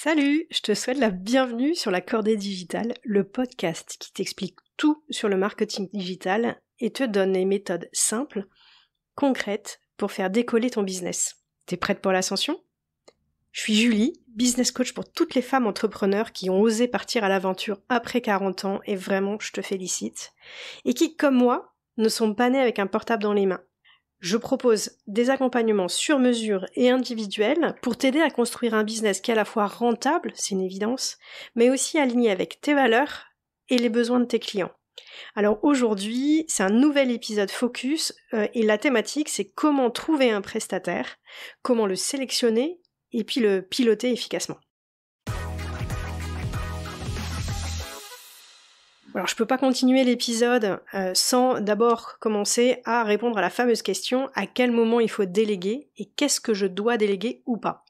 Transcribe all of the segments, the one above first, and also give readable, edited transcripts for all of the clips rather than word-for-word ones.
Salut, je te souhaite la bienvenue sur La Cordée Digitale, le podcast qui t'explique tout sur le marketing digital et te donne des méthodes simples, concrètes pour faire décoller ton business. T'es prête pour l'ascension ? Je suis Julie, business coach pour toutes les femmes entrepreneurs qui ont osé partir à l'aventure après 40 ans et vraiment, je te félicite. Et qui, comme moi, ne sont pas nées avec un portable dans les mains. Je propose des accompagnements sur mesure et individuels pour t'aider à construire un business qui est à la fois rentable, c'est une évidence, mais aussi aligné avec tes valeurs et les besoins de tes clients. Alors aujourd'hui, c'est un nouvel épisode focus et la thématique c'est comment trouver un prestataire, comment le sélectionner et puis le piloter efficacement. Alors je peux pas continuer l'épisode sans d'abord commencer à répondre à la fameuse question à quel moment il faut déléguer et qu'est-ce que je dois déléguer ou pas.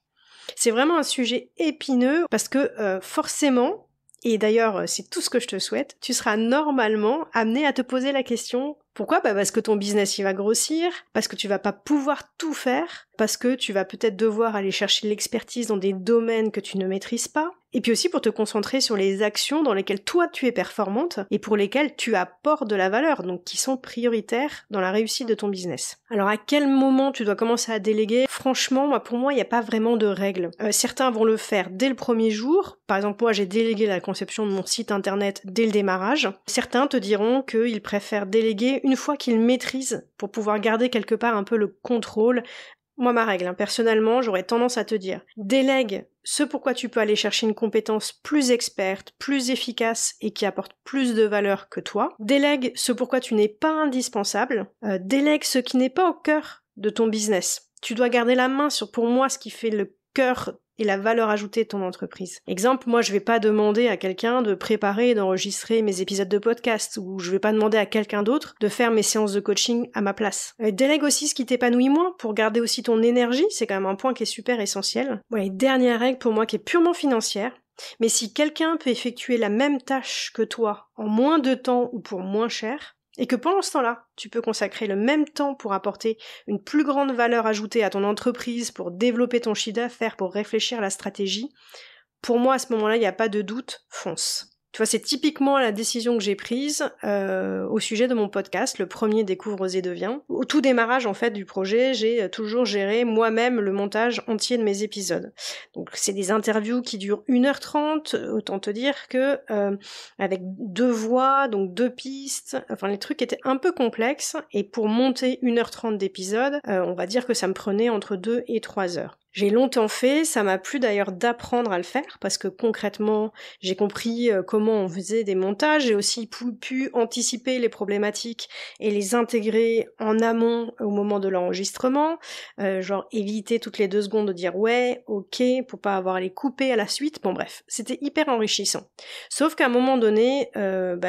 C'est vraiment un sujet épineux parce que forcément, et d'ailleurs c'est tout ce que je te souhaite, tu seras normalement amené à te poser la question pourquoi ? Parce que ton business il va grossir, parce que tu vas pas pouvoir tout faire, parce que tu vas peut-être devoir aller chercher l'expertise dans des domaines que tu ne maîtrises pas, et puis aussi pour te concentrer sur les actions dans lesquelles toi tu es performante et pour lesquelles tu apportes de la valeur, donc qui sont prioritaires dans la réussite de ton business. Alors à quel moment tu dois commencer à déléguer ? Franchement, pour moi il n'y a pas vraiment de règle. Certains vont le faire dès le premier jour, par exemple moi j'ai délégué la conception de mon site internet dès le démarrage. Certains te diront qu'ils préfèrent déléguer une fois qu'ils maîtrisent pour pouvoir garder quelque part un peu le contrôle. Moi, ma règle, personnellement, j'aurais tendance à te dire, délègue ce pourquoi tu peux aller chercher une compétence plus experte, plus efficace et qui apporte plus de valeur que toi. Délègue ce pourquoi tu n'es pas indispensable. Délègue ce qui n'est pas au cœur de ton business. Tu dois garder la main sur, pour moi, ce qui fait le cœur et la valeur ajoutée de ton entreprise. Exemple, moi je vais pas demander à quelqu'un de préparer et d'enregistrer mes épisodes de podcast, ou je vais pas demander à quelqu'un d'autre de faire mes séances de coaching à ma place. Délègue aussi ce qui t'épanouit moins pour garder aussi ton énergie, c'est quand même un point qui est super essentiel. Voilà, et dernière règle pour moi qui est purement financière, mais si quelqu'un peut effectuer la même tâche que toi en moins de temps ou pour moins cher, et que pendant ce temps-là, tu peux consacrer le même temps pour apporter une plus grande valeur ajoutée à ton entreprise, pour développer ton chiffre d'affaires, pour réfléchir à la stratégie, pour moi, à ce moment-là, il n'y a pas de doute, fonce. Tu vois, c'est typiquement la décision que j'ai prise au sujet de mon podcast, le premier Découvre, Ose et Deviens. Au tout démarrage, en fait, du projet, j'ai toujours géré moi-même le montage entier de mes épisodes. Donc, c'est des interviews qui durent 1h30, autant te dire que avec 2 voix, donc 2 pistes, enfin, les trucs étaient un peu complexes, et pour monter 1h30 d'épisodes, on va dire que ça me prenait entre 2 et 3 heures. J'ai longtemps fait, ça m'a plu d'ailleurs d'apprendre à le faire parce que concrètement j'ai compris comment on faisait des montages, j'ai aussi pu anticiper les problématiques et les intégrer en amont au moment de l'enregistrement, genre éviter toutes les 2 secondes de dire ouais, ok, pour pas avoir à les couper à la suite, bon bref, c'était hyper enrichissant. Sauf qu'à un moment donné,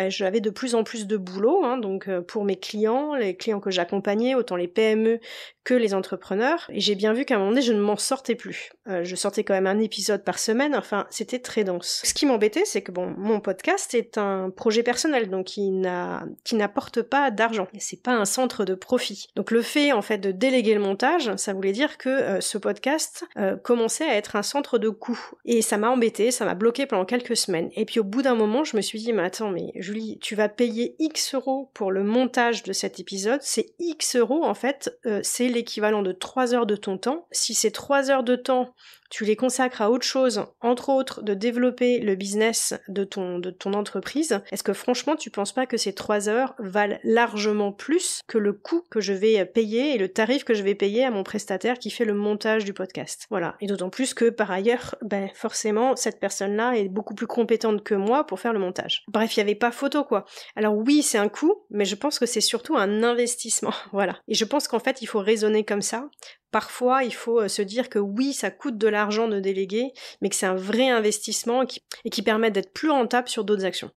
j'avais de plus en plus de boulot, donc pour mes clients, les clients que j'accompagnais, autant les PME que les entrepreneurs, et j'ai bien vu qu'à un moment donné je ne m'en sortais plus. Je sortais quand même un épisode par semaine, enfin c'était très dense. Ce qui m'embêtait, c'est que mon podcast est un projet personnel, donc qui n'apporte pas d'argent, et c'est pas un centre de profit. Donc le fait en fait de déléguer le montage, ça voulait dire que ce podcast commençait à être un centre de coût, et ça m'a embêté, ça m'a bloqué pendant quelques semaines. Et puis au bout d'un moment, je me suis dit mais attends, mais Julie, tu vas payer X euros pour le montage de cet épisode, c'est X euros en fait, c'est l'équivalent de 3 heures de ton temps. Si ces 3 heures de temps, tu les consacres à autre chose, entre autres de développer le business de ton entreprise, est-ce que franchement tu penses pas que ces 3 heures valent largement plus que le coût que je vais payer et le tarif que je vais payer à mon prestataire qui fait le montage du podcast? Voilà. Et d'autant plus que par ailleurs, forcément, cette personne-là est beaucoup plus compétente que moi pour faire le montage. Bref, il n'y avait pas photo quoi. Alors oui, c'est un coût, mais je pense que c'est surtout un investissement. Voilà. Et je pense qu'en fait, il faut raisonner comme ça. Parfois, il faut se dire que oui, ça coûte de l'argent de déléguer, mais que c'est un vrai investissement et qui permet d'être plus rentable sur d'autres actions.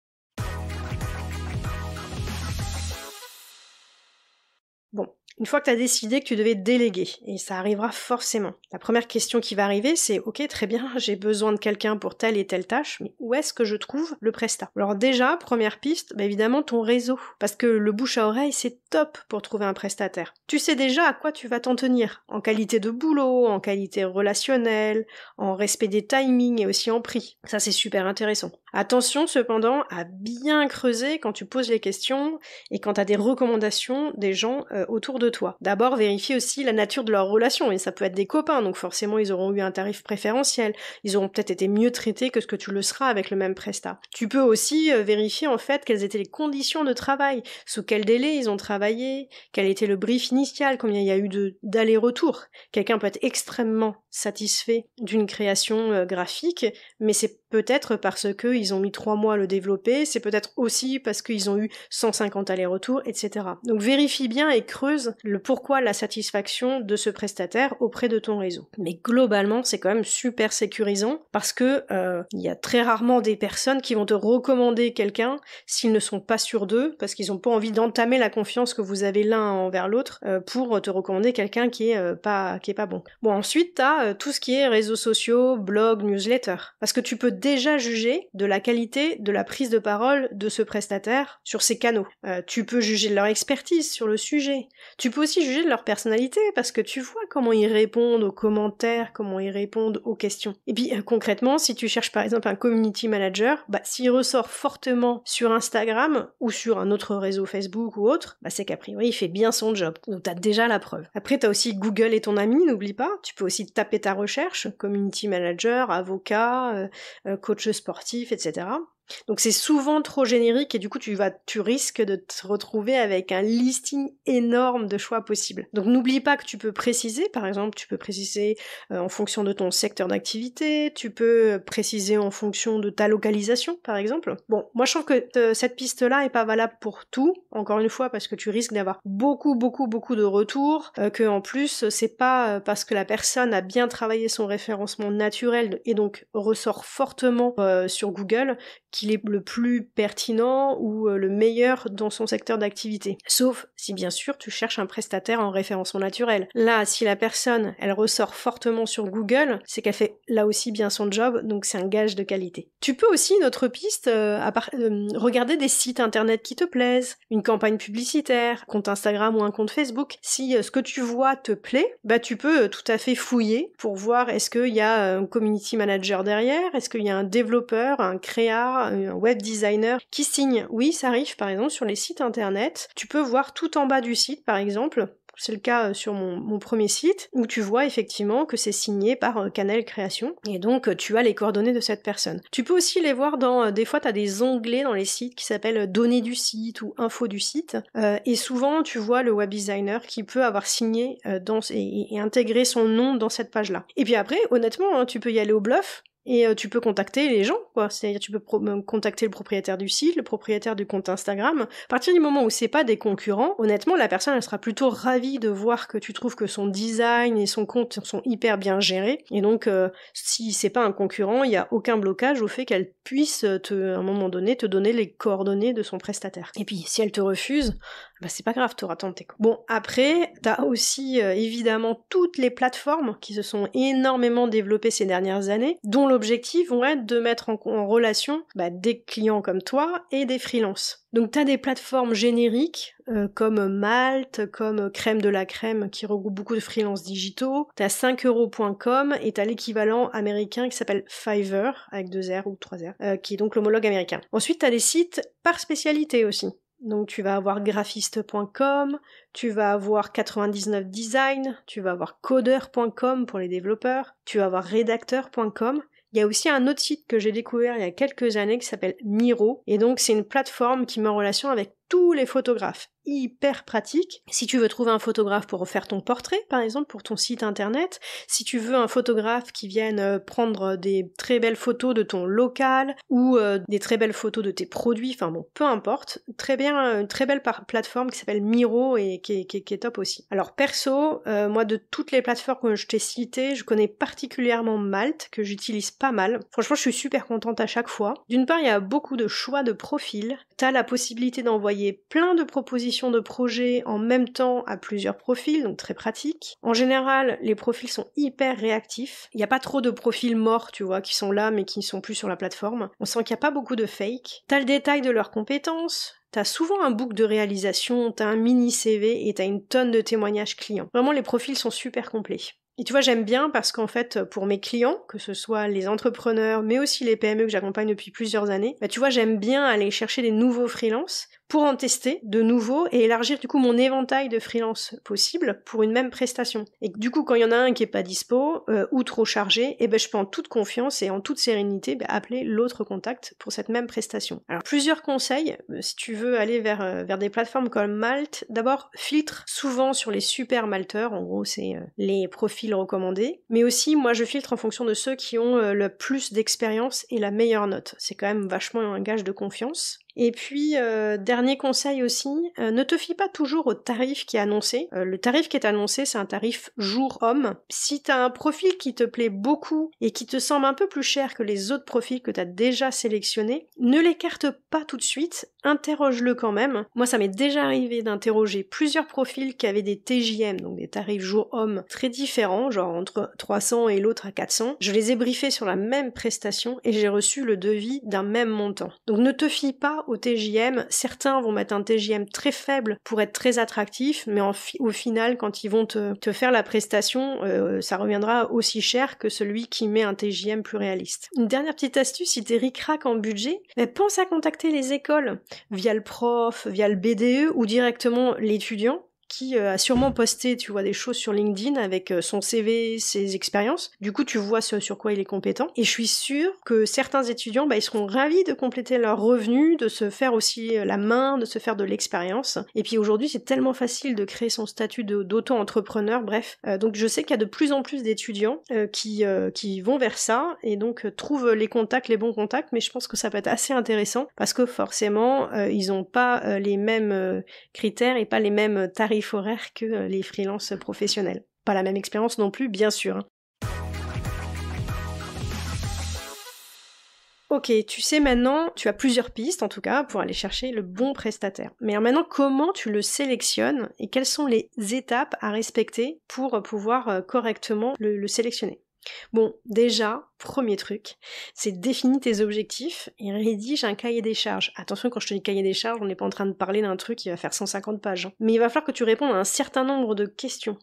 Bon, Une fois que tu as décidé que tu devais déléguer, et ça arrivera forcément, la première question qui va arriver, c'est ok, très bien, j'ai besoin de quelqu'un pour telle et telle tâche, mais où est-ce que je trouve le prestat? Alors déjà, première piste, évidemment ton réseau, parce que le bouche à oreille, c'est top pour trouver un prestataire. Tu sais déjà à quoi tu vas t'en tenir, en qualité de boulot, en qualité relationnelle, en respect des timings et aussi en prix. Ça, c'est super intéressant. Attention cependant à bien creuser quand tu poses les questions et quand tu as des recommandations des gens autour de toi. D'abord, vérifie aussi la nature de leur relation, et ça peut être des copains, donc forcément ils auront eu un tarif préférentiel, ils auront peut-être été mieux traités que ce que tu le seras avec le même prestat. Tu peux aussi vérifier en fait quelles étaient les conditions de travail, sous quel délai ils ont travaillé, quel était le brief initial, combien il y a eu d'aller-retour. Quelqu'un peut être extrêmement satisfait d'une création graphique, mais c'est peut-être parce qu'ils ont mis 3 mois à le développer, c'est peut-être aussi parce qu'ils ont eu 150 allers-retours, etc. Donc vérifie bien et creuse le pourquoi la satisfaction de ce prestataire auprès de ton réseau. Mais globalement, c'est quand même super sécurisant parce que il y a très rarement des personnes qui vont te recommander quelqu'un s'ils ne sont pas sûrs d'eux, parce qu'ils n'ont pas envie d'entamer la confiance que vous avez l'un envers l'autre pour te recommander quelqu'un qui est pas bon. Bon, ensuite, t'as tout ce qui est réseaux sociaux, blog, newsletter, parce que tu peux déjà juger de la qualité de la prise de parole de ce prestataire sur ces canaux. Tu peux juger de leur expertise sur le sujet. Tu peux aussi juger de leur personnalité, parce que tu vois comment ils répondent aux commentaires, comment ils répondent aux questions. Et puis concrètement, si tu cherches par exemple un community manager, s'il ressort fortement sur Instagram ou sur un autre réseau Facebook ou autre, c'est qu'a priori il fait bien son job. Donc t'as déjà la preuve. Après t'as aussi Google est ton ami, n'oublie pas. Tu peux aussi taper ta recherche, community manager, avocat, coach sportif, etc. Donc c'est souvent trop générique et du coup tu risques de te retrouver avec un listing énorme de choix possibles. Donc n'oublie pas que tu peux préciser, par exemple tu peux préciser en fonction de ton secteur d'activité, tu peux préciser en fonction de ta localisation par exemple. Bon, moi je trouve que cette piste-là est pas valable pour tout, encore une fois parce que tu risques d'avoir beaucoup de retours, que en plus c'est pas parce que la personne a bien travaillé son référencement naturel et donc ressort fortement sur Google qu'il est le plus pertinent ou le meilleur dans son secteur d'activité. Sauf si bien sûr tu cherches un prestataire en référencement naturel. Là, si la personne, elle ressort fortement sur Google, c'est qu'elle fait là aussi bien son job, donc c'est un gage de qualité. Tu peux aussi, une autre piste, regarder des sites internet qui te plaisent, une campagne publicitaire, un compte Instagram ou un compte Facebook. Si ce que tu vois te plaît, tu peux tout à fait fouiller pour voir est-ce qu'il y a un community manager derrière, est-ce qu'il y a un développeur, un créa, un web designer qui signe. Oui, ça arrive par exemple sur les sites internet. Tu peux voir tout en bas du site par exemple. C'est le cas sur mon premier site, où tu vois effectivement que c'est signé par Canel Création, et donc tu as les coordonnées de cette personne. Tu peux aussi les voir des fois tu as des onglets dans les sites qui s'appellent données du site ou info du site, et souvent tu vois le web designer qui peut avoir signé et intégrer son nom dans cette page-là. Et puis après, honnêtement, tu peux y aller au bluff, et tu peux contacter les gens, quoi. C'est-à-dire tu peux contacter le propriétaire du site, le propriétaire du compte Instagram. À partir du moment où c'est pas des concurrents, honnêtement, la personne, elle sera plutôt ravie de voir que tu trouves que son design et son compte sont hyper bien gérés. Et donc, si c'est pas un concurrent, il y a aucun blocage au fait qu'elle puisse à un moment donné, te donner les coordonnées de son prestataire. Et puis, si elle te refuse, c'est pas grave, t'auras tenté. Bon, après, t'as aussi évidemment toutes les plateformes qui se sont énormément développées ces dernières années, dont l'objectif vont être de mettre en relation des clients comme toi et des freelances. Donc t'as des plateformes génériques comme Malte, comme Crème de la Crème qui regroupe beaucoup de freelances digitaux, t'as 5euros.com et t'as l'équivalent américain qui s'appelle Fiverr avec 2 R ou 3 R, qui est donc l'homologue américain. Ensuite t'as des sites par spécialité aussi. Donc tu vas avoir graphiste.com, tu vas avoir 99 Design, tu vas avoir codeur.com pour les développeurs, tu vas avoir rédacteur.com. Il y a aussi un autre site que j'ai découvert il y a quelques années qui s'appelle Miro, et donc c'est une plateforme qui met en relation avec tous les photographes. Hyper pratique. Si tu veux trouver un photographe pour refaire ton portrait, par exemple, pour ton site internet, si tu veux un photographe qui vienne prendre des très belles photos de ton local, ou des très belles photos de tes produits, enfin bon, peu importe, très bien, une très belle plateforme qui s'appelle Miro et qui est top aussi. Alors perso, moi de toutes les plateformes que je t'ai citées, je connais particulièrement Malte, que j'utilise pas mal. Franchement, je suis super contente à chaque fois. D'une part, il y a beaucoup de choix de profils, t'as la possibilité d'envoyer plein de propositions de projet en même temps à plusieurs profils, donc très pratique. En général, les profils sont hyper réactifs. Il n'y a pas trop de profils morts, tu vois, qui sont là mais qui ne sont plus sur la plateforme. On sent qu'il n'y a pas beaucoup de fake. T'as le détail de leurs compétences, t'as souvent un book de réalisation, t'as un mini CV et t'as une tonne de témoignages clients. Vraiment, les profils sont super complets. Et tu vois, j'aime bien parce qu'en fait, pour mes clients, que ce soit les entrepreneurs, mais aussi les PME que j'accompagne depuis plusieurs années, tu vois, j'aime bien aller chercher des nouveaux freelances pour en tester de nouveaux et élargir du coup mon éventail de freelance possible pour une même prestation. Et du coup, quand il y en a un qui est pas dispo ou trop chargé, je peux en toute confiance et en toute sérénité appeler l'autre contact pour cette même prestation. Alors, plusieurs conseils, si tu veux aller vers des plateformes comme Malte. D'abord, filtre souvent sur les super malteurs, en gros c'est les profils recommandés, mais aussi moi je filtre en fonction de ceux qui ont le plus d'expérience et la meilleure note. C'est quand même vachement un gage de confiance. Et puis, dernier conseil aussi, ne te fie pas toujours au tarif qui est annoncé. Le tarif qui est annoncé, c'est un tarif jour-homme. Si t'as un profil qui te plaît beaucoup et qui te semble un peu plus cher que les autres profils que t'as déjà sélectionnés, ne l'écarte pas tout de suite, interroge-le quand même. Moi, ça m'est déjà arrivé d'interroger plusieurs profils qui avaient des TJM, donc des tarifs jour-homme très différents, genre entre 300 et l'autre à 400. Je les ai briefés sur la même prestation et j'ai reçu le devis d'un même montant. Donc ne te fie pas au TJM, certains vont mettre un TJM très faible pour être très attractif, mais au final, quand ils vont te faire la prestation, ça reviendra aussi cher que celui qui met un TJM plus réaliste. Une dernière petite astuce, si t'es ric-rac en budget, pense à contacter les écoles, via le prof, via le BDE ou directement l'étudiant, qui a sûrement posté, tu vois, des choses sur LinkedIn avec son CV, ses expériences. Du coup, tu vois sur quoi il est compétent. Et je suis sûre que certains étudiants, ils seront ravis de compléter leurs revenus, de se faire aussi la main, de se faire de l'expérience. Et puis aujourd'hui, c'est tellement facile de créer son statut d'auto-entrepreneur, bref. Donc je sais qu'il y a de plus en plus d'étudiants qui vont vers ça, et donc trouvent les bons contacts, mais je pense que ça peut être assez intéressant, parce que forcément, ils n'ont pas les mêmes critères et pas les mêmes tarifs horaires que les freelances professionnels. Pas la même expérience non plus, bien sûr. Ok, tu sais maintenant, tu as plusieurs pistes en tout cas pour aller chercher le bon prestataire. Mais alors maintenant, comment tu le sélectionnes et quelles sont les étapes à respecter pour pouvoir correctement le sélectionner? Bon, déjà, premier truc, c'est définis tes objectifs et rédige un cahier des charges. Attention, quand je te dis cahier des charges, on n'est pas en train de parler d'un truc qui va faire 150 pages. Mais il va falloir que tu répondes à un certain nombre de questions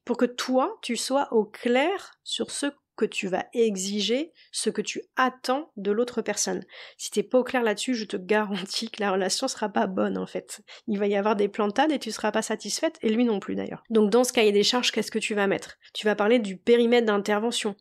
pour que toi, tu sois au clair sur ce que tu vas exiger, ce que tu attends de l'autre personne. Si t'es pas au clair là-dessus, je te garantis que la relation sera pas bonne en fait. Il va y avoir des plantades et tu seras pas satisfaite, et lui non plus d'ailleurs. Donc dans ce cahier des charges, qu'est-ce que tu vas mettre? Tu vas parler du périmètre d'intervention,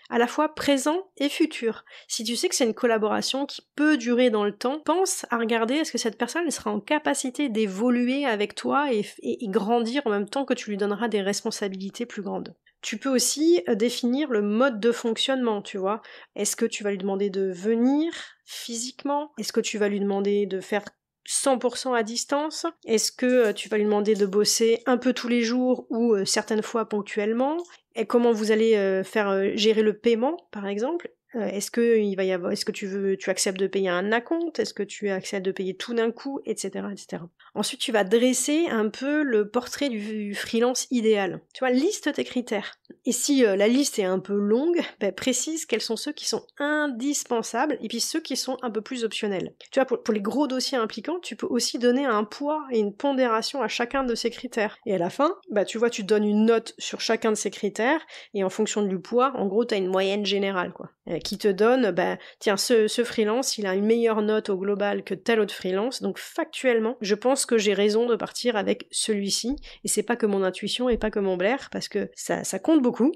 à la fois présent et futur. Si tu sais que c'est une collaboration qui peut durer dans le temps, pense à regarder est-ce que cette personne sera en capacité d'évoluer avec toi et grandir en même temps que tu lui donneras des responsabilités plus grandes. Tu peux aussi définir le mode de fonctionnement, tu vois. Est-ce que tu vas lui demander de venir physiquement? Est-ce que tu vas lui demander de faire 100% à distance? Est-ce que tu vas lui demander de bosser un peu tous les jours ou certaines fois ponctuellement? Et comment vous allez gérer le paiement, par exemple? Est-ce que tu acceptes de payer un acompte? Est-ce que tu acceptes de payer tout d'un coup, etc., etc. Ensuite, tu vas dresser un peu le portrait du freelance idéal. Tu vois, liste tes critères. Et si la liste est un peu longue, précise quels sont ceux qui sont indispensables et puis ceux qui sont un peu plus optionnels. Tu vois, pour les gros dossiers impliquants, tu peux aussi donner un poids et une pondération à chacun de ces critères. Et à la fin, tu vois, tu donnes une note sur chacun de ces critères et en fonction du poids, en gros, t'as une moyenne générale, quoi. Qui te donne, tiens, ce freelance, il a une meilleure note au global que tel autre freelance, donc factuellement, je pense que j'ai raison de partir avec celui-ci, et c'est pas que mon intuition et pas que mon blaire, parce que ça compte beaucoup,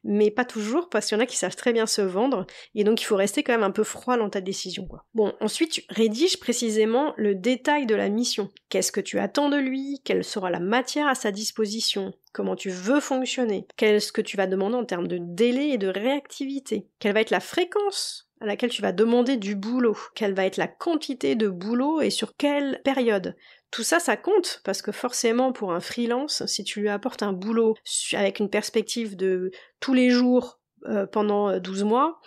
mais pas toujours, parce qu'il y en a qui savent très bien se vendre, et donc il faut rester quand même un peu froid dans ta décision, quoi. Bon, ensuite, tu rédiges précisément le détail de la mission. Qu'est-ce que tu attends de lui? Quelle sera la matière à sa disposition? Comment tu veux fonctionner? Qu'est-ce que tu vas demander en termes de délai et de réactivité? Quelle va être la fréquence à laquelle tu vas demander du boulot? Quelle va être la quantité de boulot et sur quelle période? Tout ça, ça compte, parce que forcément, pour un freelance, si tu lui apportes un boulot avec une perspective de tous les jours, pendant 12 mois,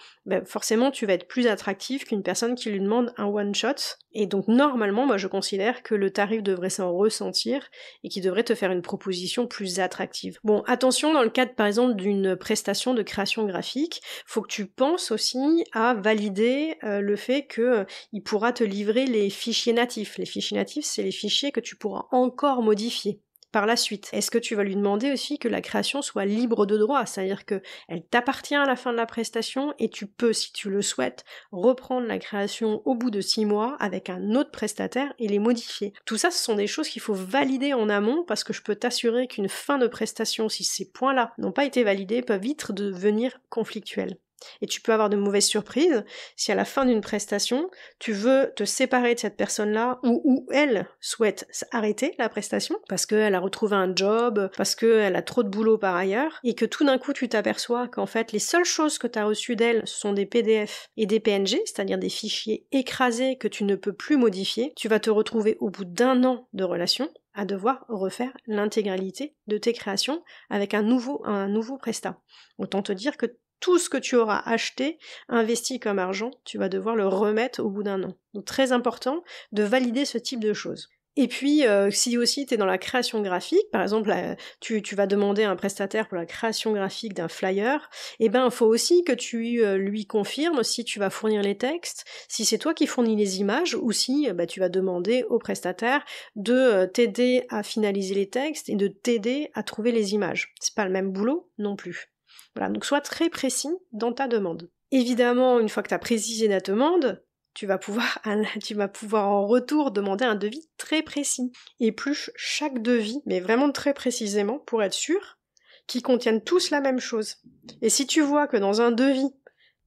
forcément tu vas être plus attractif qu'une personne qui lui demande un one-shot. Et donc normalement, moi je considère que le tarif devrait s'en ressentir et qu'il devrait te faire une proposition plus attractive. Bon, attention, dans le cadre par exemple d'une prestation de création graphique, faut que tu penses aussi à valider le fait que il pourra te livrer les fichiers natifs. Les fichiers natifs, c'est les fichiers que tu pourras encore modifier par la suite. Est-ce que tu vas lui demander aussi que la création soit libre de droit, c'est-à-dire que elle t'appartient à la fin de la prestation et tu peux, si tu le souhaites, reprendre la création au bout de 6 mois avec un autre prestataire et les modifier. Tout ça, ce sont des choses qu'il faut valider en amont parce que je peux t'assurer qu'une fin de prestation, si ces points-là n'ont pas été validés, peuvent vite devenir conflictuels. Et tu peux avoir de mauvaises surprises si à la fin d'une prestation, tu veux te séparer de cette personne-là ou elle souhaite arrêter la prestation parce qu'elle a retrouvé un job, parce qu'elle a trop de boulot par ailleurs, et que tout d'un coup tu t'aperçois qu'en fait les seules choses que tu as reçues d'elle ce sont des PDF et des PNG, c'est-à-dire des fichiers écrasés que tu ne peux plus modifier, tu vas te retrouver au bout d'1 an de relation à devoir refaire l'intégralité de tes créations avec un nouveau prestat. Autant te dire que tout ce que tu auras acheté, investi comme argent, tu vas devoir le remettre au bout d'1 an. Donc très important de valider ce type de choses. Et puis, si aussi tu es dans la création graphique, par exemple, tu vas demander à un prestataire pour la création graphique d'un flyer, il faut aussi que tu lui confirmes si tu vas fournir les textes, si c'est toi qui fournis les images, ou si tu vas demander au prestataire de t'aider à finaliser les textes et de t'aider à trouver les images. C'est pas le même boulot non plus. Voilà, donc sois très précis dans ta demande. Évidemment, une fois que tu as précisé ta demande, tu vas pouvoir en retour demander un devis très précis. Épluche chaque devis, mais vraiment très précisément, pour être sûr qu'ils contiennent tous la même chose. Et si tu vois que dans un devis,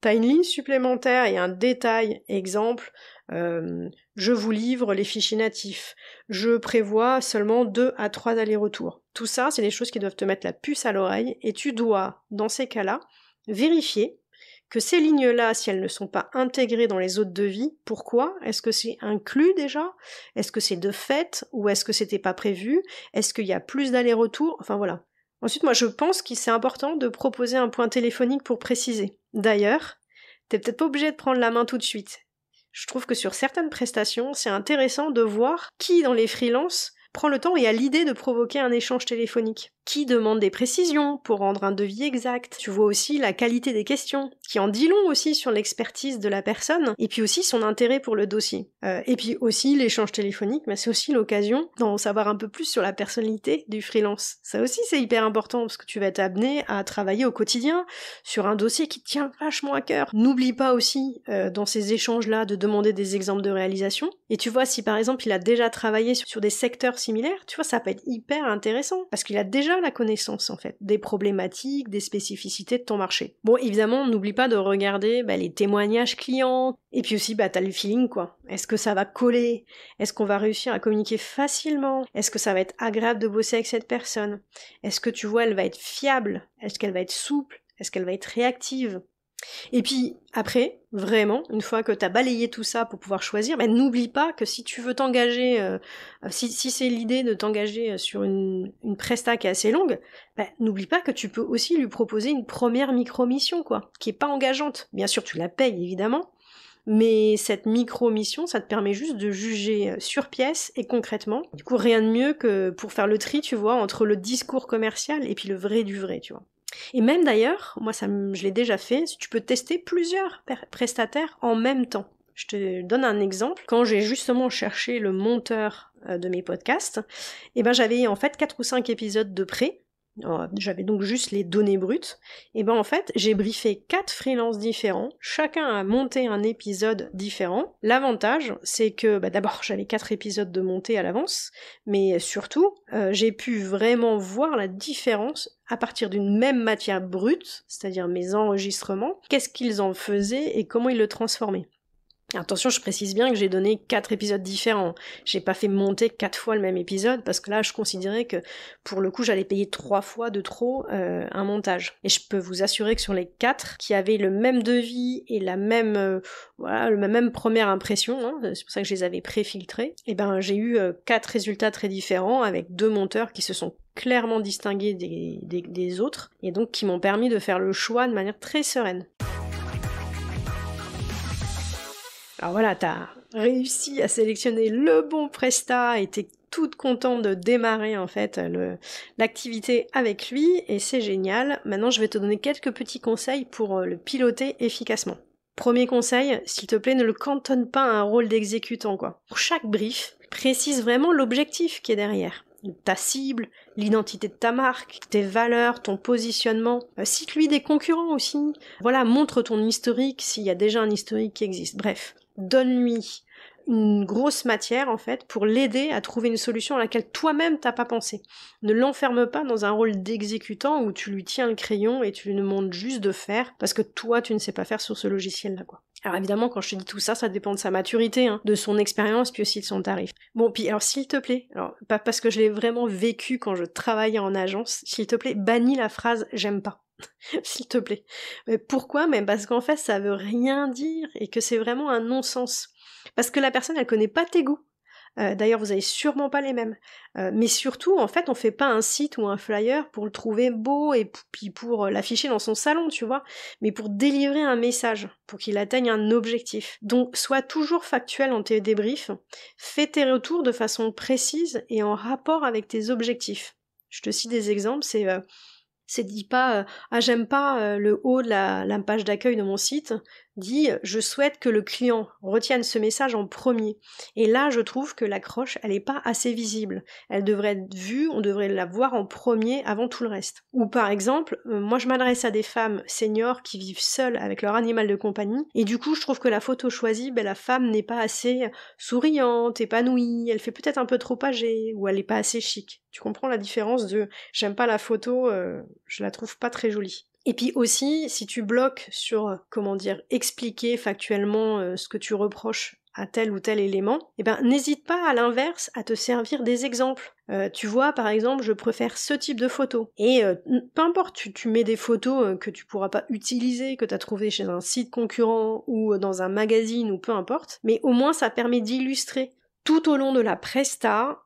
tu as une ligne supplémentaire et un détail, exemple, je vous livre les fichiers natifs, je prévois seulement 2 à 3 allers-retours. Tout ça, c'est des choses qui doivent te mettre la puce à l'oreille, et tu dois, dans ces cas-là, vérifier que ces lignes-là, si elles ne sont pas intégrées dans les autres devis, pourquoi? Est-ce que c'est inclus déjà? Est-ce que c'est de fait? Ou est-ce que c'était pas prévu? Est-ce qu'il y a plus d'allers-retours? Enfin voilà. Ensuite, moi je pense que c'est important de proposer un point téléphonique pour préciser. D'ailleurs, t'es peut-être pas obligé de prendre la main tout de suite. Je trouve que sur certaines prestations, c'est intéressant de voir qui dans les freelances prend le temps et a l'idée de provoquer un échange téléphonique. Qui demande des précisions pour rendre un devis exact. Tu vois aussi la qualité des questions, qui en dit long aussi sur l'expertise de la personne, et puis aussi son intérêt pour le dossier. Et puis aussi l'échange téléphonique, mais c'est aussi l'occasion d'en savoir un peu plus sur la personnalité du freelance. Ça aussi c'est hyper important, parce que tu vas être amené à travailler au quotidien sur un dossier qui te tient vachement à cœur. N'oublie pas aussi, dans ces échanges-là, de demander des exemples de réalisation. Et tu vois, si par exemple il a déjà travaillé sur des secteurs similaires, tu vois, ça peut être hyper intéressant, parce qu'il a déjà la connaissance en fait, des problématiques, des spécificités de ton marché. Bon, évidemment, n'oublie pas de regarder les témoignages clients, et puis aussi t'as le feeling quoi. Est-ce que ça va coller? Est-ce qu'on va réussir à communiquer facilement? Est-ce que ça va être agréable de bosser avec cette personne? Est-ce que tu vois, elle va être fiable? Est-ce qu'elle va être souple? Est-ce qu'elle va être réactive? Et puis après, vraiment, une fois que t'as balayé tout ça pour pouvoir choisir, n'oublie pas que si tu veux t'engager, si c'est l'idée de t'engager sur une presta qui est assez longue, n'oublie pas que tu peux aussi lui proposer une première micro-mission, quoi, qui est pas engageante. Bien sûr, tu la payes, évidemment, mais cette micro-mission, ça te permet juste de juger sur pièce et concrètement. Du coup, rien de mieux que pour faire le tri, tu vois, entre le discours commercial et puis le vrai du vrai, tu vois. Et même d'ailleurs, moi je l'ai déjà fait, tu peux tester plusieurs prestataires en même temps. Je te donne un exemple. Quand j'ai justement cherché le monteur de mes podcasts, j'avais en fait 4 ou 5 épisodes de prêt. J'avais donc juste les données brutes. En fait, j'ai briefé 4 freelances différents. Chacun a monté un épisode différent. L'avantage, c'est que d'abord, j'avais 4 épisodes de monter à l'avance, mais surtout, j'ai pu vraiment voir la différence à partir d'une même matière brute, c'est-à-dire mes enregistrements, qu'est-ce qu'ils en faisaient et comment ils le transformaient. Attention, je précise bien que j'ai donné 4 épisodes différents. J'ai pas fait monter 4 fois le même épisode parce que là, je considérais que pour le coup, j'allais payer 3 fois de trop un montage. Et je peux vous assurer que sur les 4 qui avaient le même devis et la même même première impression, c'est pour ça que je les avais pré-filtrés, j'ai eu 4 résultats très différents avec 2 monteurs qui se sont clairement distinguées des autres, et donc qui m'ont permis de faire le choix de manière très sereine. Alors voilà, t'as réussi à sélectionner le bon prestat et t'es toute contente de démarrer en fait l'activité avec lui et c'est génial. Maintenant je vais te donner quelques petits conseils pour le piloter efficacement. Premier conseil, s'il te plaît, ne le cantonne pas à un rôle d'exécutant quoi. Pour chaque brief, précise vraiment l'objectif qui est derrière. Ta cible, l'identité de ta marque, tes valeurs, ton positionnement. Cite-lui des concurrents aussi. Voilà, montre ton historique s'il y a déjà un historique qui existe. Bref, donne-lui une grosse matière en fait pour l'aider à trouver une solution à laquelle toi-même t'as pas pensé. Ne l'enferme pas dans un rôle d'exécutant où tu lui tiens le crayon et tu lui demandes juste de faire parce que toi tu ne sais pas faire sur ce logiciel-là quoi. Alors évidemment quand je te dis tout ça, ça dépend de sa maturité, de son expérience puis aussi de son tarif. Bon puis alors s'il te plaît, alors pas parce que je l'ai vraiment vécu quand je travaillais en agence, s'il te plaît bannis la phrase j'aime pas. S'il te plaît. Mais pourquoi? Mais parce qu'en fait ça veut rien dire et que c'est vraiment un non-sens. Parce que la personne elle connaît pas tes goûts. D'ailleurs vous avez sûrement pas les mêmes. Mais surtout en fait on fait pas un site ou un flyer pour le trouver beau et puis pour l'afficher dans son salon tu vois, mais pour délivrer un message, pour qu'il atteigne un objectif. Donc sois toujours factuel en tes débriefs, fais tes retours de façon précise et en rapport avec tes objectifs. Je te cite des exemples, c'est dit pas ah j'aime pas le haut de la page d'accueil de mon site, dit je souhaite que le client retienne ce message en premier. Et là je trouve que l'accroche elle est pas assez visible. Elle devrait être vue, on devrait la voir en premier avant tout le reste. Ou par exemple, moi je m'adresse à des femmes seniors qui vivent seules avec leur animal de compagnie et du coup je trouve que la photo choisie, la femme n'est pas assez souriante, épanouie, elle fait peut-être un peu trop âgée ou elle est pas assez chic. Tu comprends la différence de j'aime pas la photo, je la trouve pas très jolie. Et puis aussi, si tu bloques sur, expliquer factuellement ce que tu reproches à tel ou tel élément, n'hésite pas à l'inverse à te servir des exemples. Tu vois, par exemple, je préfère ce type de photo. Et peu importe, tu mets des photos que tu pourras pas utiliser, que tu as trouvé chez un site concurrent ou dans un magazine ou peu importe, mais au moins ça permet d'illustrer tout au long de la presta,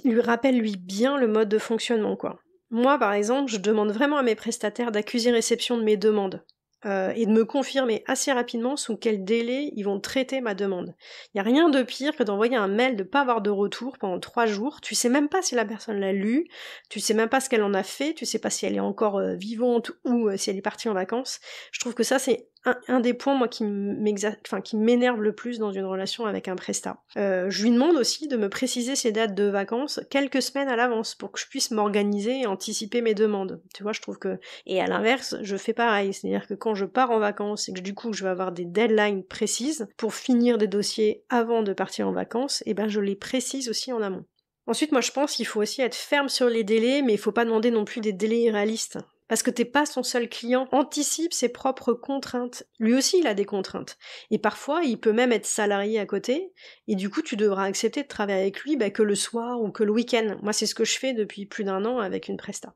rappelle-lui bien le mode de fonctionnement, quoi. Moi, par exemple, je demande vraiment à mes prestataires d'accuser réception de mes demandes et de me confirmer assez rapidement sous quel délai ils vont traiter ma demande. Il n'y a rien de pire que d'envoyer un mail de pas avoir de retour pendant 3 jours, tu sais même pas si la personne l'a lu, tu sais même pas ce qu'elle en a fait, tu sais pas si elle est encore vivante ou si elle est partie en vacances. Je trouve que ça c'est un des points moi qui m'énerve le plus dans une relation avec un prestat. Je lui demande aussi de me préciser ses dates de vacances quelques semaines à l'avance pour que je puisse m'organiser et anticiper mes demandes. Tu vois, je trouve que... Et à l'inverse, je fais pareil, c'est-à-dire que quand je pars en vacances et que du coup je vais avoir des deadlines précises pour finir des dossiers avant de partir en vacances, je les précise aussi en amont. Ensuite, moi je pense qu'il faut aussi être ferme sur les délais, mais il faut pas demander non plus des délais irréalistes. Parce que t'es pas son seul client, anticipe ses propres contraintes. Lui aussi, il a des contraintes. Et parfois, il peut même être salarié à côté, et du coup, tu devras accepter de travailler avec lui que le soir ou que le week-end. Moi, c'est ce que je fais depuis plus d'1 an avec une presta.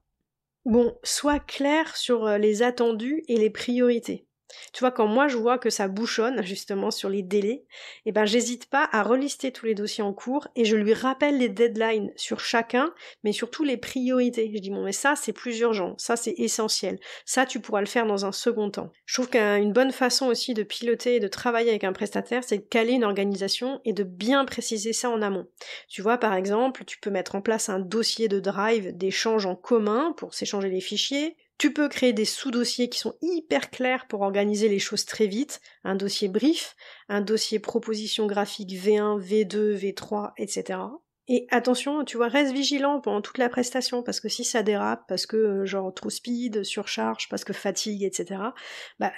Bon, sois clair sur les attendus et les priorités. Tu vois, quand moi je vois que ça bouchonne justement sur les délais, j'hésite pas à relister tous les dossiers en cours et je lui rappelle les deadlines sur chacun, mais surtout les priorités. Je dis bon mais ça c'est plus urgent, ça c'est essentiel, ça tu pourras le faire dans un second temps. Je trouve qu'une bonne façon aussi de piloter et de travailler avec un prestataire, c'est de caler une organisation et de bien préciser ça en amont. Tu vois par exemple, tu peux mettre en place un dossier de drive d'échange en commun pour s'échanger les fichiers. Tu peux créer des sous-dossiers qui sont hyper clairs pour organiser les choses très vite, un dossier brief, un dossier proposition graphique V1, V2, V3, etc. Et attention, tu vois, reste vigilant pendant toute la prestation, parce que si ça dérape, parce que trop speed, surcharge, parce que fatigue, etc.,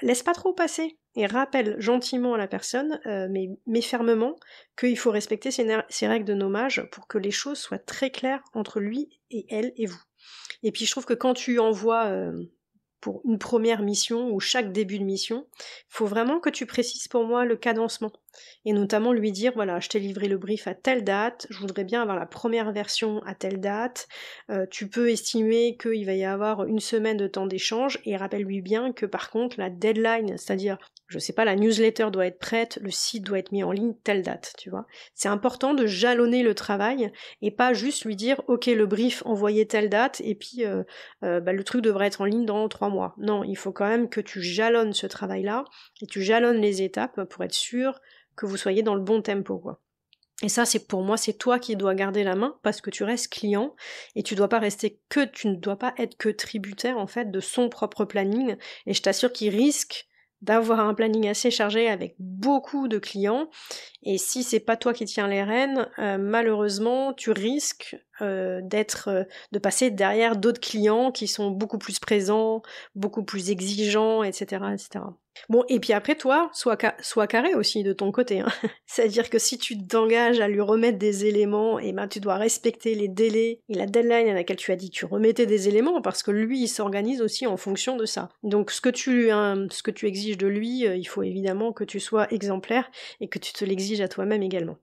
laisse pas trop passer. Et rappelle gentiment à la personne, mais fermement, qu'il faut respecter ces règles de nommage pour que les choses soient très claires entre lui et elle et vous. Et puis je trouve que quand tu envoies pour une première mission ou chaque début de mission, il faut vraiment que tu précises pour moi le cadencement. Et notamment lui dire, voilà, je t'ai livré le brief à telle date, je voudrais bien avoir la première version à telle date, tu peux estimer qu'il va y avoir 1 semaine de temps d'échange, et rappelle-lui bien que par contre la deadline, c'est-à-dire Je sais pas, la newsletter doit être prête, le site doit être mis en ligne telle date, tu vois. C'est important de jalonner le travail et pas juste lui dire ok le brief envoyé telle date et puis le truc devrait être en ligne dans 3 mois. Non, il faut quand même que tu jalonnes ce travail-là et tu jalonnes les étapes pour être sûr que vous soyez dans le bon tempo, quoi. Et ça, pour moi, c'est toi qui dois garder la main parce que tu restes client et tu ne dois pas être que tributaire, en fait, de son propre planning. Et je t'assure qu'il risque d'avoir un planning assez chargé avec beaucoup de clients. Et si c'est pas toi qui tiens les rênes, malheureusement, tu risques de passer derrière d'autres clients qui sont beaucoup plus présents, beaucoup plus exigeants, etc., etc. Bon, et puis après, toi, sois carré aussi de ton côté, hein. C'est-à-dire que si tu t'engages à lui remettre des éléments, et ben tu dois respecter les délais et la deadline à laquelle tu as dit que tu remettais des éléments, parce que lui, il s'organise aussi en fonction de ça. Donc ce que tu exiges de lui, il faut évidemment que tu sois exemplaire et que tu te l'exiges à toi-même également.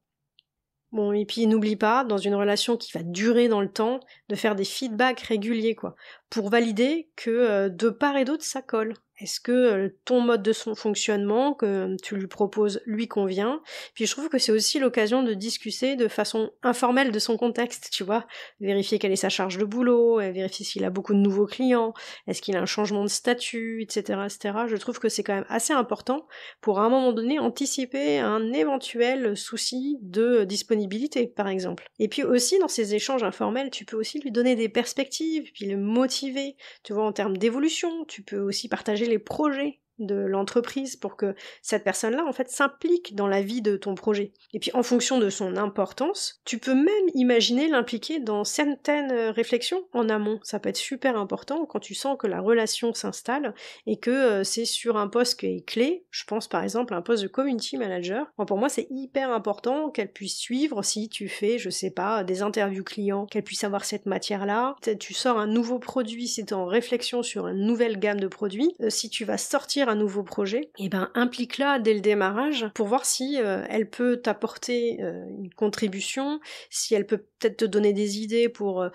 Bon, et puis n'oublie pas, dans une relation qui va durer dans le temps, de faire des feedbacks réguliers, quoi, pour valider que de part et d'autre, ça colle. Est-ce que ton mode de son fonctionnement que tu lui proposes lui convient? Puis je trouve que c'est aussi l'occasion de discuter de façon informelle de son contexte, tu vois, vérifier quelle est sa charge de boulot, vérifier s'il a beaucoup de nouveaux clients, est-ce qu'il a un changement de statut, etc., etc. Je trouve que c'est quand même assez important pour à un moment donné anticiper un éventuel souci de disponibilité, par exemple. Et puis aussi dans ces échanges informels, tu peux aussi lui donner des perspectives, puis le motiver, tu vois, en termes d'évolution. Tu peux aussi partager les projets de l'entreprise pour que cette personne-là, en fait, s'implique dans la vie de ton projet. Et puis, en fonction de son importance, tu peux même imaginer l'impliquer dans certaines réflexions en amont. Ça peut être super important quand tu sens que la relation s'installe et que c'est sur un poste qui est clé. Je pense par exemple à un poste de community manager. Bon, pour moi, c'est hyper important qu'elle puisse suivre si tu fais, je sais pas, des interviews clients, qu'elle puisse avoir cette matière-là. Tu sors un nouveau produit, si tu es en réflexion sur une nouvelle gamme de produits, si tu vas sortir un nouveau projet, et ben implique-la dès le démarrage pour voir si elle peut t'apporter une contribution, si elle peut peut-être te donner des idées pour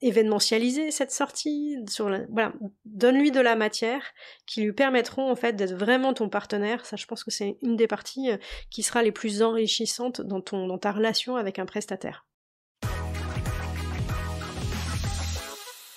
événementialiser cette sortie, voilà, donne-lui de la matière qui lui permettront en fait d'être vraiment ton partenaire. Ça, je pense que c'est une des parties qui sera les plus enrichissantes dans ta relation avec un prestataire.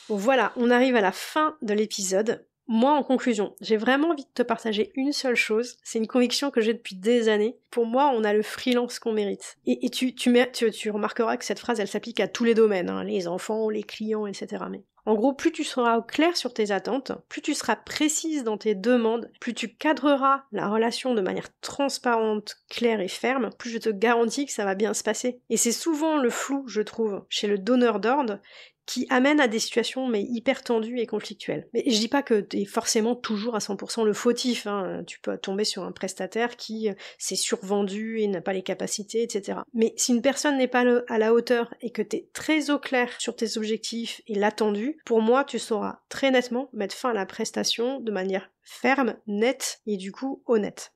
Bon, voilà, on arrive à la fin de l'épisode. Moi, en conclusion, j'ai vraiment envie de te partager une seule chose. C'est une conviction que j'ai depuis des années. Pour moi, on a le freelance qu'on mérite. Et tu remarqueras que cette phrase, elle s'applique à tous les domaines, hein, les enfants, les clients, etc. Mais en gros, plus tu seras au clair sur tes attentes, plus tu seras précise dans tes demandes, plus tu cadreras la relation de manière transparente, claire et ferme, plus je te garantis que ça va bien se passer. Et c'est souvent le flou, je trouve, chez le donneur d'ordre, qui amène à des situations mais hyper tendues et conflictuelles. Mais je dis pas que t'es forcément toujours à 100% le fautif, hein. Tu peux tomber sur un prestataire qui s'est survendu et n'a pas les capacités, etc. Mais si une personne n'est pas à la hauteur et que t'es très au clair sur tes objectifs et l'attendu, pour moi tu sauras très nettement mettre fin à la prestation de manière ferme, nette et du coup honnête.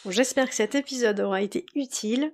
Bon, j'espère que cet épisode aura été utile.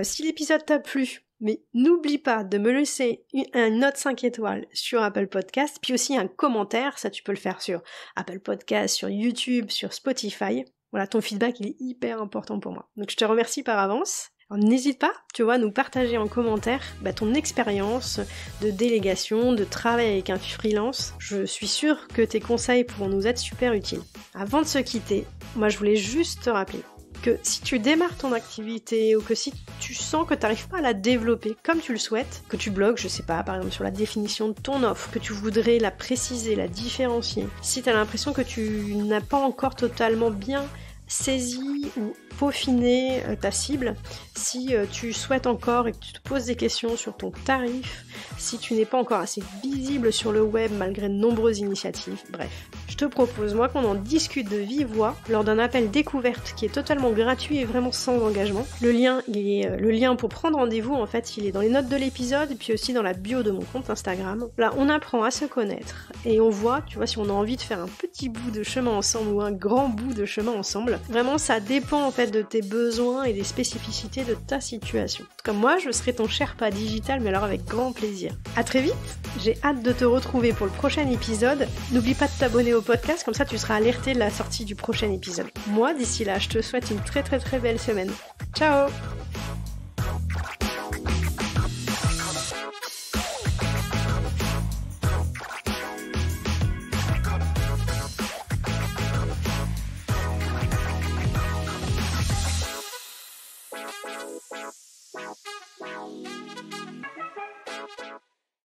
Si l'épisode t'a plu, mais n'oublie pas de me laisser une note 5 étoiles sur Apple Podcast, puis aussi un commentaire, ça tu peux le faire sur Apple Podcast, sur YouTube, sur Spotify. Voilà, ton feedback il est hyper important pour moi. Donc je te remercie par avance. Alors, n'hésite pas, tu vois, à nous partager en commentaire ton expérience de délégation, de travail avec un freelance. Je suis sûre que tes conseils pourront nous être super utiles. Avant de se quitter, moi je voulais juste te rappeler que si tu démarres ton activité ou que si tu sens que tu n'arrives pas à la développer comme tu le souhaites, que tu bloques, je sais pas, par exemple sur la définition de ton offre, que tu voudrais la préciser, la différencier, si tu as l'impression que tu n'as pas encore totalement bien saisi ou peaufiner ta cible, si tu souhaites encore et que tu te poses des questions sur ton tarif, si tu n'es pas encore assez visible sur le web malgré de nombreuses initiatives, bref. Je te propose, moi, qu'on en discute de vive voix lors d'un appel découverte qui est totalement gratuit et vraiment sans engagement. Le lien pour prendre rendez-vous, en fait, il est dans les notes de l'épisode et puis aussi dans la bio de mon compte Instagram. Là, on apprend à se connaître et on voit, tu vois, si on a envie de faire un petit bout de chemin ensemble ou un grand bout de chemin ensemble. Vraiment, ça dépend, en fait, de tes besoins et des spécificités de ta situation. Comme moi, je serai ton Sherpa digital, mais alors avec grand plaisir. plaisir. À très vite, j'ai hâte de te retrouver pour le prochain épisode. N'oublie pas de t'abonner au podcast, comme ça tu seras alerté de la sortie du prochain épisode. Moi, d'ici là, je te souhaite une très très très belle semaine. Ciao!